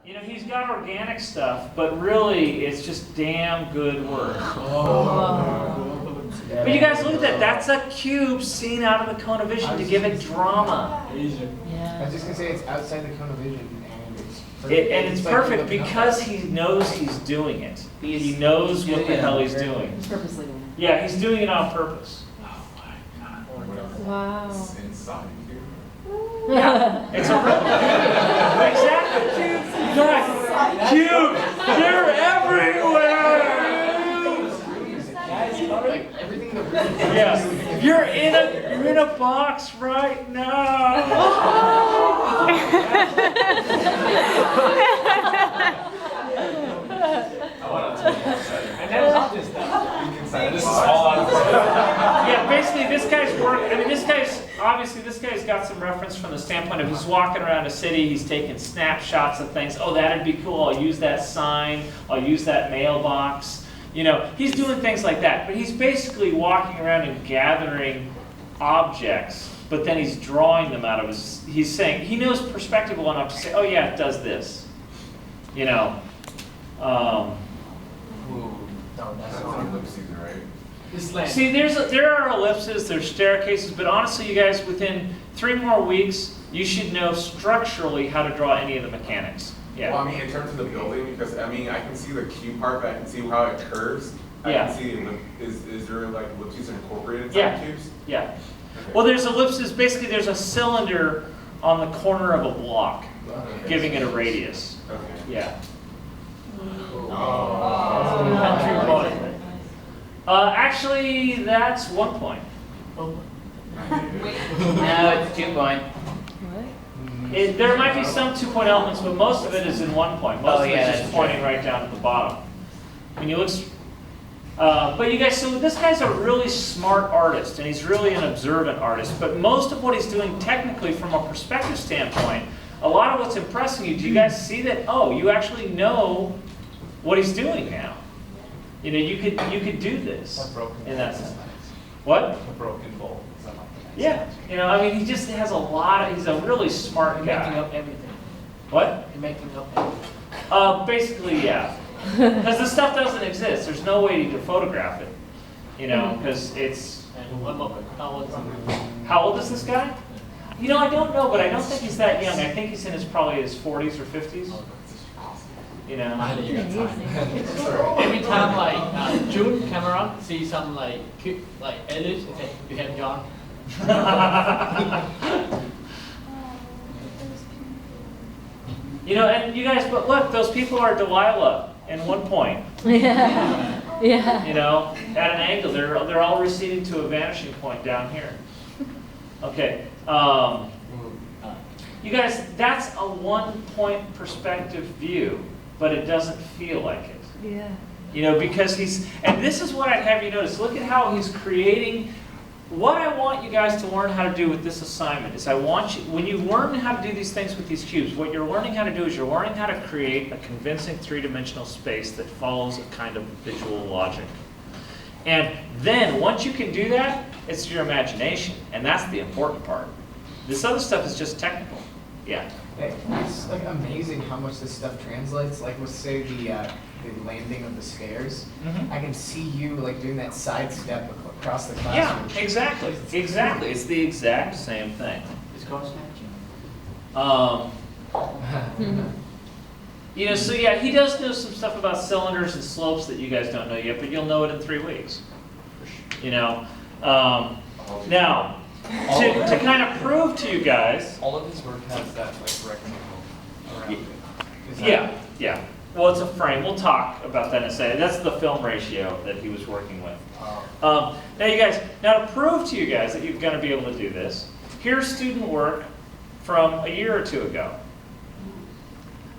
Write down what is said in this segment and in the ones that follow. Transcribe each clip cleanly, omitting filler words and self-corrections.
You know, he's got organic stuff, but really it's just damn good work. But you guys look at that. That's a cube seen out of the cone of vision to give it drama. Yeah. I was just going to say it's outside the cone of vision. And it's perfect, And it's perfect because he knows he's doing it. He knows what the hell he's doing. He's purposely doing Yeah, he's doing it on purpose. it. Wow. Inside here. Yeah, it's a exactly. Guys, cubes, they're everywhere. Like everything that Yeah, you're in a box right now. This is all out of Yeah, basically this guy's work, I mean this guy's got some reference from the standpoint of he's walking around a city, he's taking snapshots of things. Oh, that'd be cool, I'll use that sign, I'll use that mailbox. You know, he's doing things like that, but he's basically walking around and gathering objects, but then he's drawing them out of his, he's saying, he knows perspective well enough to say, oh yeah, it does this. You know, That's on ellipses, right? see, there are ellipses, there's staircases, but honestly, you guys, within 3 more weeks, you should know structurally how to draw any of the mechanics. Yeah. Well, I mean, in terms of the building, because I mean, I can see the cube part, but I can see how it curves. I Yeah. can see, is there like ellipses incorporated inside Yeah. cubes? Yeah. Okay. Well, there's ellipses, basically there's a cylinder on the corner of a block, Okay. giving it a radius. Okay. Yeah. Country boy. Actually, that's 1 point. No, it's 2 point. What? There might be some 2-point elements, but most of it is in 1 point. Most Oh, of yeah, it's that's just true. pointing right down to the bottom. When you look, but you guys, so this guy's a really smart artist, and he's really an observant artist. But most of what he's doing technically, from a perspective standpoint, a lot of what's impressing you. Do you guys see that? Oh, you actually know what he's doing now. You know, you could do this in that sense. What? A broken bowl. Yeah. You know, I mean, he just has a lot of. He's a really smart You're guy. making up everything. What? You're making up everything. Basically, yeah. Because the stuff doesn't exist. There's no way to photograph it. You know, because it's. And what about how old is he? How old is this guy? You know, I don't know, but I don't think he's that young. I think he's in probably his 40s or 50s. You know. Every time like June Kimura see some like cute like edits, they say you have John. You know, and you guys, but look, those people are Delilah in 1 point. Yeah. Yeah. You know, at an angle, they're all receding to a vanishing point down here. Okay. You guys, that's a 1 point perspective view, but it doesn't feel like it. Yeah. You know, because and this is what I'd have you notice. Look at how he's creating. What I want you guys to learn how to do with this assignment is I want you, when you learn how to do these things with these cubes, what you're learning how to do is you're learning how to create a convincing 3-dimensional space that follows a kind of visual logic. And then, once you can do that, it's your imagination, and that's the important part. This other stuff is just technical. Yeah. It's like amazing how much this stuff translates. Like, let's say the landing of the stairs. Mhm. I can see you like doing that side step across the Yeah, classroom. exactly. Exactly. It's the exact same thing. It's called snatching. You know, so yeah, he does know some stuff about cylinders and slopes that you guys don't know yet, but you'll know it in 3 weeks. You know, now to kind of prove to you guys, All of his work has that like rectangle around it. Is that- yeah. Well, it's a frame. We'll talk about that in a second. That's the film ratio that he was working with. Now, you guys, now to prove to you guys that you're going to be able to do this, here's student work from a year or 2 ago,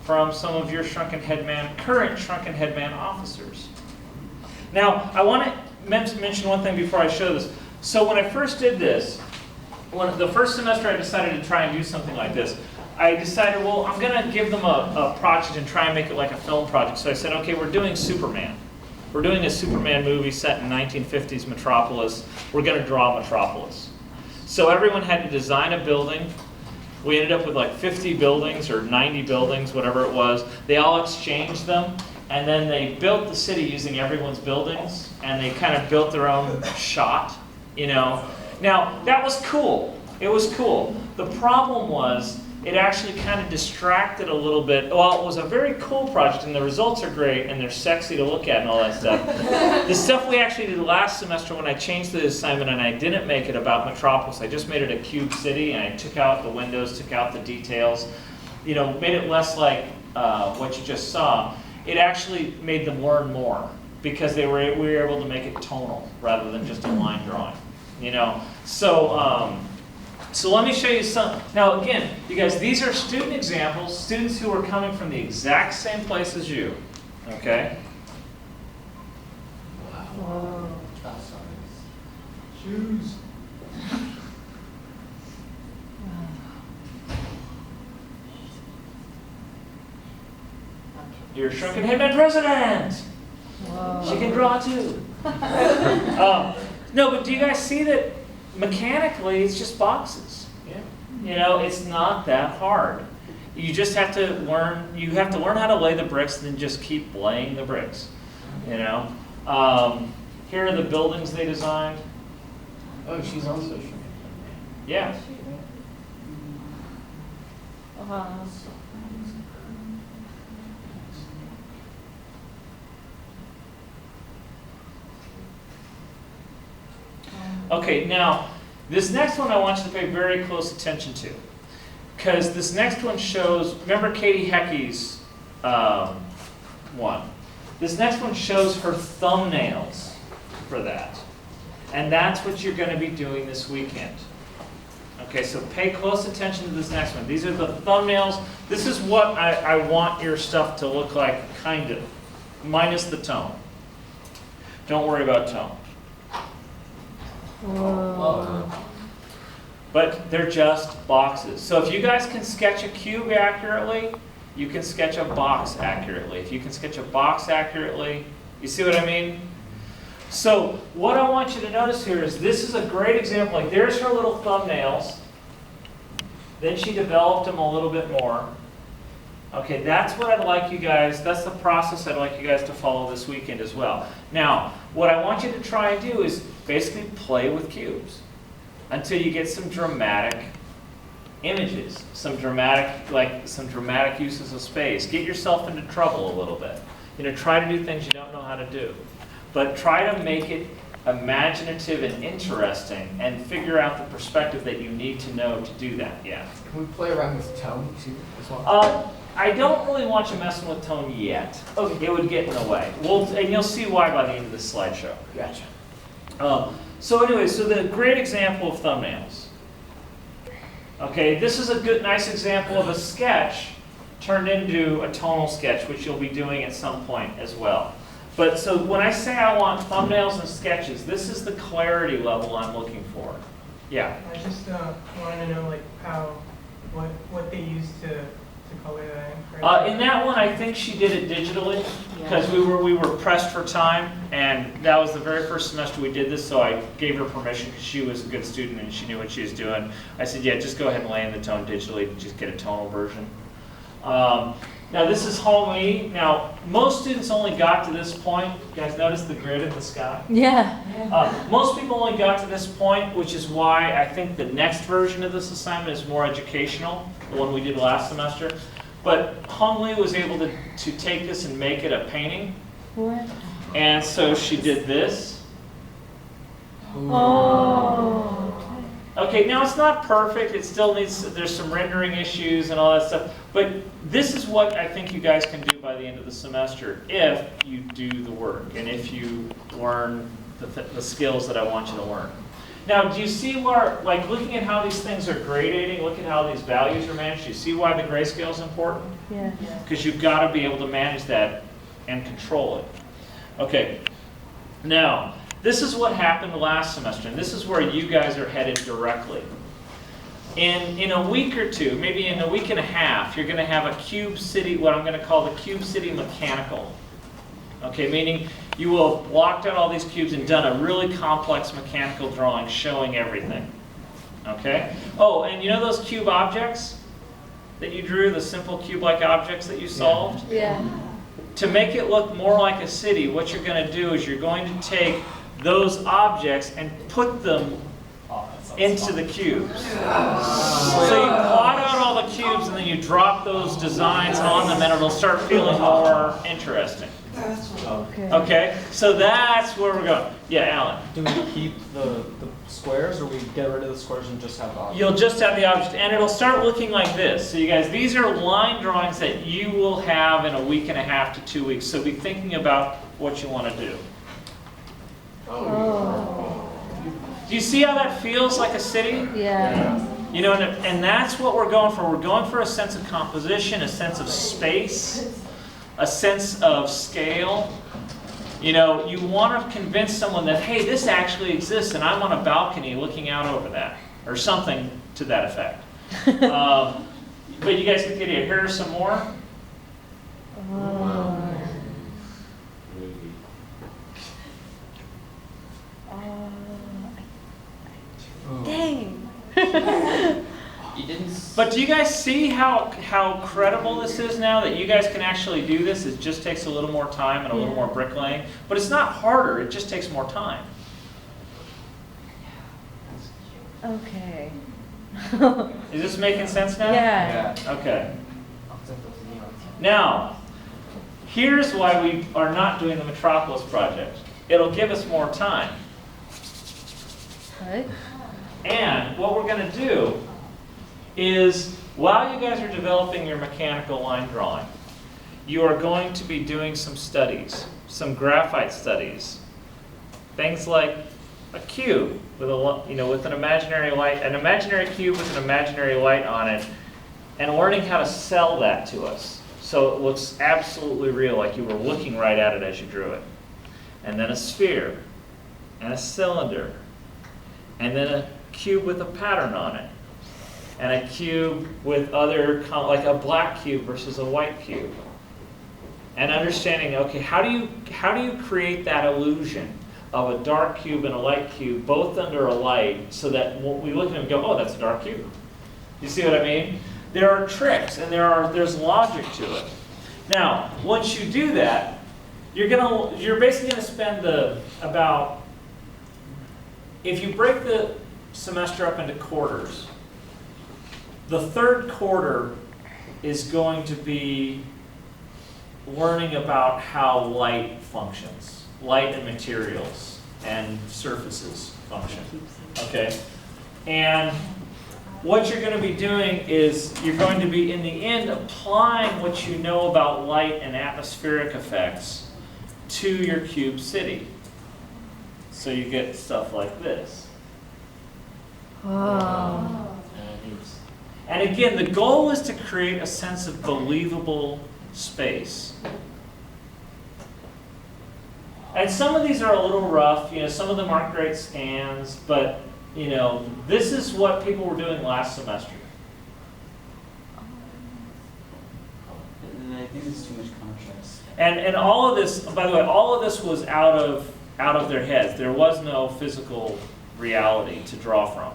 from some of your current Shrunken Headman officers. Now, I want to mention one thing before I show this. So when I first did this, the first semester I decided to try and do something like this, I decided, well, I'm going to give them a project and try and make it like a film project. So I said, okay, we're doing Superman. We're doing a Superman movie set in 1950s Metropolis. We're going to draw Metropolis. So everyone had to design a building, We ended up with like 50 buildings or 90 buildings, whatever it was. They all exchanged them, and then they built the city using everyone's buildings, and they kind of built their own shot, you know. Now, that was cool. It was cool. The problem was, it actually kind of distracted a little bit. Well, it was a very cool project, and the results are great, and they're sexy to look at and all that stuff. The stuff we actually did last semester when I changed the assignment and I didn't make it about Metropolis, I just made it a cube city, and I took out the windows, took out the details, you know, made it less like what you just saw. It actually made them learn more, because we were able to make it tonal rather than just a line drawing, you know. So let me show you some. Now again, you guys, these are student examples, students who are coming from the exact same place as you, okay? Wow. Shoes. You're Shrunken Headman President! Whoa. She can draw too. No, but do you guys see that mechanically it's just boxes? Yeah. You know, it's not that hard. You just have to learn, how to lay the bricks and then just keep laying the bricks, you know. Here are the buildings they designed. Oh, she's also shrinking. Yeah. Wow. Okay, now, this next one I want you to pay very close attention to. Because this next one shows, remember Katie Hecke's one? This next one shows her thumbnails for that. And that's what you're going to be doing this weekend. Okay, so pay close attention to this next one. These are the thumbnails. This is what I want your stuff to look like, kind of, minus the tone. Don't worry about tone. Whoa. But they're just boxes. So if you guys can sketch a cube accurately, you can sketch a box accurately. If you can sketch a box accurately, you see what I mean? So what I want you to notice here is this is a great example. Like there's her little thumbnails. Then she developed them a little bit more. Okay, that's what I'd like you guys, that's the process I'd like you guys to follow this weekend as well. Now, what I want you to try and do is basically play with cubes until you get some dramatic images, some dramatic uses of space. Get yourself into trouble a little bit. You know, try to do things you don't know how to do. But try to make it imaginative and interesting and figure out the perspective that you need to know to do that, yeah. Can we play around with tone too as well? I don't really want you messing with tone yet. Okay. It would get in the way. And you'll see why by the end of this slideshow. Gotcha. So anyway, so the great example of thumbnails. Okay, this is a good, nice example of a sketch turned into a tonal sketch, which you'll be doing at some point as well. But so when I say I want thumbnails and sketches, this is the clarity level I'm looking for. Yeah. I just wanted to know like what they used to color that in. In that one, I think she did it digitally because we were pressed for time, and that was the very first semester we did this. So I gave her permission because she was a good student and she knew what she was doing. I said, yeah, just go ahead and lay in the tone digitally, just get a tonal version. Now this is Hong-Li. Now most students only got to this point. You guys notice the grid in the sky? Yeah. Most people only got to this point, which is why I think the next version of this assignment is more educational, the one we did last semester. But Hong-Li was able to take this and make it a painting. What? And so she did this. Oh. Okay, now it's not perfect. It still needs, there's some rendering issues and all that stuff. But this is what I think you guys can do by the end of the semester if you do the work and if you learn the skills that I want you to learn. Now, do you see where, like looking at how these things are gradating, look at how these values are managed, do you see why the grayscale is important? Yeah. Because you've got to be able to manage that and control it. Okay, now, this is what happened last semester, and this is where you guys are headed directly. In a week or two, maybe in a week and a half, you're going to have a Cube City, what I'm going to call the Cube City Mechanical. Okay, meaning you will have blocked out all these cubes and done a really complex mechanical drawing showing everything. Okay? Oh, and you know those cube objects that you drew, the simple cube-like objects that you solved? Yeah. To make it look more like a city, what you're going to do is you're going to take those objects and put them into the cubes. So you plot out all the cubes and then you drop those designs on them and it'll start feeling more interesting. Okay. Okay? So that's where we're going. Yeah, Alan? Do we keep the squares, or we get rid of the squares and just have the object? You'll just have the object, and it'll start looking like this. So you guys, these are line drawings that you will have in a week and a half to 2 weeks. So be thinking about what you want to do. Oh. Do you see how that feels like a city? Yeah. You know, and that's what we're going for. We're going for a sense of composition, a sense of space, a sense of scale. You know, you want to convince someone that, hey, this actually exists, and I'm on a balcony looking out over that, or something to that effect. But you guys get the idea. Here are some more. Oh. Dang. You didn't. But do you guys see how credible this is now, that you guys can actually do this? It just takes a little more time and a little more bricklaying. But it's not harder, it just takes more time. Okay. Is this making sense now? Yeah. Okay. Now, here's why we are not doing the Metropolis project. It'll give us more time. What? And what we're going to do is, while you guys are developing your mechanical line drawing, you are going to be doing some studies, some graphite studies. Things like a cube with with an imaginary light, an imaginary cube with an imaginary light on it, and learning how to sell that to us so it looks absolutely real, like you were looking right at it as you drew it. And then a sphere, and a cylinder, and then a cube with a pattern on it, and a cube with other, like a black cube versus a white cube. And understanding, okay, how do you create that illusion of a dark cube and a light cube both under a light, so that when we look at them and go, oh, that's a dark cube. You see what I mean? There are tricks and there's logic to it. Now, once you do that, you're basically gonna spend if you break the semester up into quarters, the third quarter is going to be learning about how light functions, light and materials and surfaces function, okay? And what you're going to be doing is you're going to be, in the end, applying what you know about light and atmospheric effects to your cube city. So you get stuff like this. Oh. And again, the goal is to create a sense of believable space. And some of these are a little rough, some of them aren't great scans, but this is what people were doing last semester. And I think there's too much contrast. And all of this, by the way, all of this was out of their heads. There was no physical reality to draw from.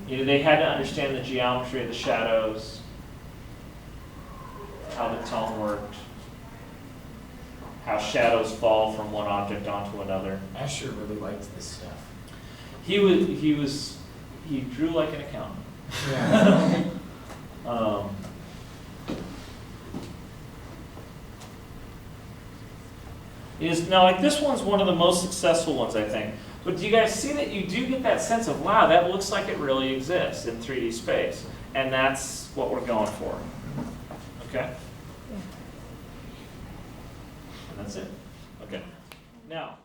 They had to understand the geometry of the shadows, how the tone worked, how shadows fall from one object onto another. Asher really liked this stuff. He drew like an accountant. Yeah. Now, like, this one's one of the most successful ones, I think. But do you guys see that you do get that sense of, wow, that looks like it really exists in 3D space? And that's what we're going for. Okay? And that's it. Okay. Now.